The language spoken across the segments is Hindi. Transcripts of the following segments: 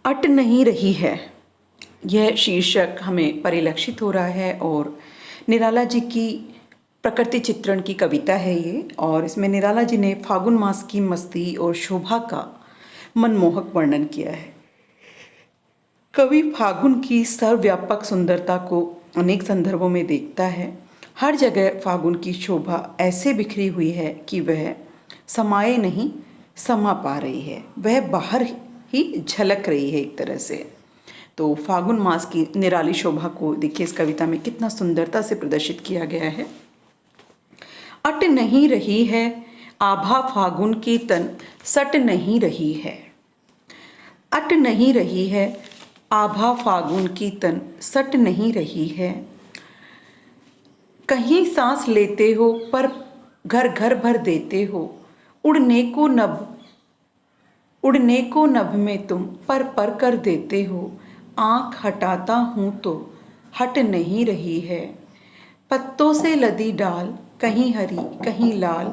अट नहीं रही है, यह शीर्षक हमें परिलक्षित हो रहा है और निराला जी की प्रकृति चित्रण की कविता है ये। और इसमें निराला जी ने फागुन मास की मस्ती और शोभा का मनमोहक वर्णन किया है। कवि फागुन की सर्वव्यापक सुंदरता को अनेक संदर्भों में देखता है। हर जगह फागुन की शोभा ऐसे बिखरी हुई है कि वह समाये नहीं समा पा रही है, वह बाहर ही झलक रही है एक तरह से। तो फागुन मास की निराली शोभा को देखिए इस कविता में कितना सुंदरता से प्रदर्शित किया गया है। अट नहीं रही है आभा फागुन की तन सट नहीं रही है। अट नहीं रही है आभा फागुन की तन सट नहीं रही है। कहीं सांस लेते हो पर घर घर भर देते हो। उड़ने को नभ में तुम पर कर देते हो। आँख हटाता हूँ तो हट नहीं रही है। पत्तों से लदी डाल कहीं हरी कहीं लाल,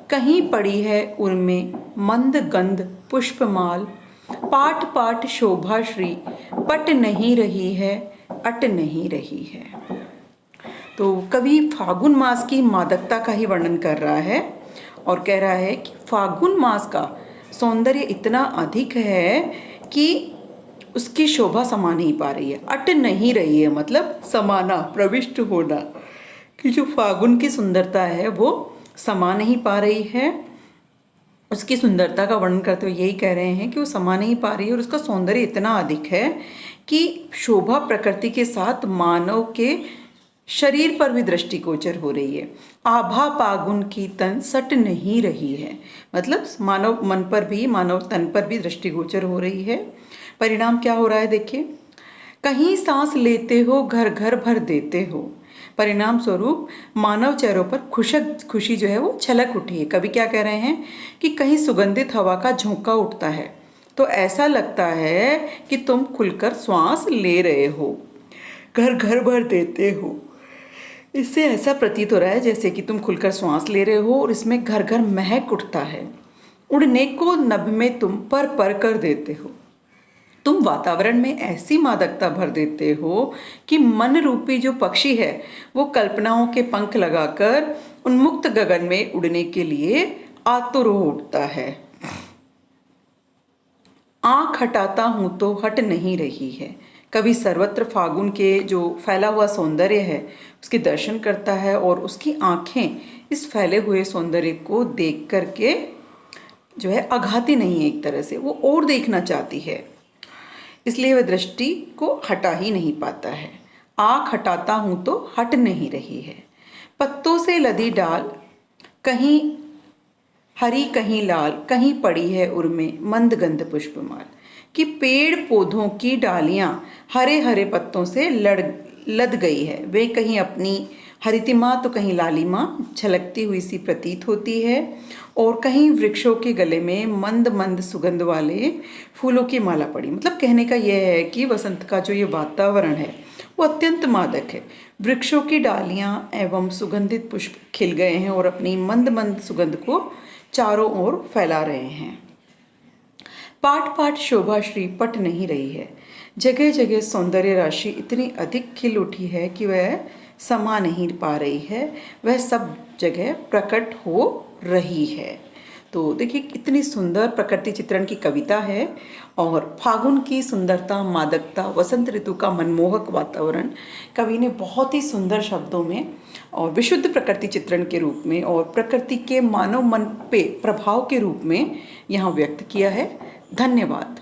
कहीं पड़ी है उर्मे मंद गंध पुष्पमाल। पाट पाट शोभा श्री पट नहीं रही है, अट नहीं रही है। तो कवि फागुन मास की मादकता का ही वर्णन कर रहा है और कह रहा है कि फागुन मास का सौंदर्य इतना अधिक है कि उसकी शोभा समा नहीं पा रही है। अट नहीं रही है मतलब समाना, प्रविष्ट होना, कि जो फागुन की सुंदरता है वो समा नहीं पा रही है। उसकी सुंदरता का वर्णन करते हुए यही कह रहे हैं कि वो समा नहीं पा रही है और उसका सौंदर्य इतना अधिक है कि शोभा प्रकृति के साथ मानव के शरीर पर भी दृष्टिगोचर हो रही है। आभा फागुन की तन सट नहीं रही है मतलब मानव मन पर भी, मानव तन पर भी दृष्टिगोचर हो रही है। परिणाम क्या हो रहा है देखिए, कहीं सांस लेते हो घर घर भर देते हो। परिणाम स्वरूप मानव चेहरों पर खुशी जो है वो छलक उठी है। कवि क्या कह रहे हैं कि कहीं सुगंधित हवा का झोंका उठता है तो ऐसा लगता है कि तुम खुलकर श्वास ले रहे हो। घर घर भर देते हो, इससे ऐसा प्रतीत हो रहा है जैसे कि तुम खुलकर श्वास ले रहे हो और इसमें घर घर महक उठता है। उड़ने को नभ में तुम पर कर देते हो। तुम वातावरण में ऐसी मादकता भर देते हो कि मन रूपी जो पक्षी है वो कल्पनाओं के पंख लगाकर उन्मुक्त गगन में उड़ने के लिए आतुर हो उठता है। आँख हटाता हूँ तो हट नहीं रही है। कवि सर्वत्र फागुन के जो फैला हुआ सौंदर्य है उसके दर्शन करता है और उसकी आँखें इस फैले हुए सौंदर्य को देख करके जो है अघाती नहीं है, एक तरह से वो और देखना चाहती है, इसलिए वह दृष्टि को हटा ही नहीं पाता है। आँख हटाता हूँ तो हट नहीं रही है। पत्तों से लदी डाल कहीं हरी कहीं लाल, कहीं पड़ी है उर्मे मंद गंध पुष्पमाल, कि पेड़ पौधों की डालियां हरे हरे पत्तों से लद गई है। वे कहीं अपनी हरितिमा तो कहीं लालिमा झलकती हुई सी प्रतीत होती है और कहीं वृक्षों के गले में मंद मंद सुगंध वाले फूलों की माला पड़ी। मतलब कहने का यह है कि वसंत का जो ये वातावरण है वो अत्यंत मादक है। वृक्षों की डालियां एवं सुगंधित पुष्प खिल गए हैं और अपनी मंद मंद सुगंध को चारों ओर फैला रहे हैं। पाट पाट शोभा श्री पट नहीं रही है। जगह जगह सौंदर्य राशि इतनी अधिक खिल उठी है कि वह समा नहीं पा रही है, वह सब जगह प्रकट हो रही है। तो देखिए कितनी सुंदर प्रकृति चित्रण की कविता है और फागुन की सुंदरता, मादकता, वसंत ऋतु का मनमोहक वातावरण कवि ने बहुत ही सुंदर शब्दों में और विशुद्ध प्रकृति चित्रण के रूप में और प्रकृति के मानव मन पे प्रभाव के रूप में यहाँ व्यक्त किया है। धन्यवाद।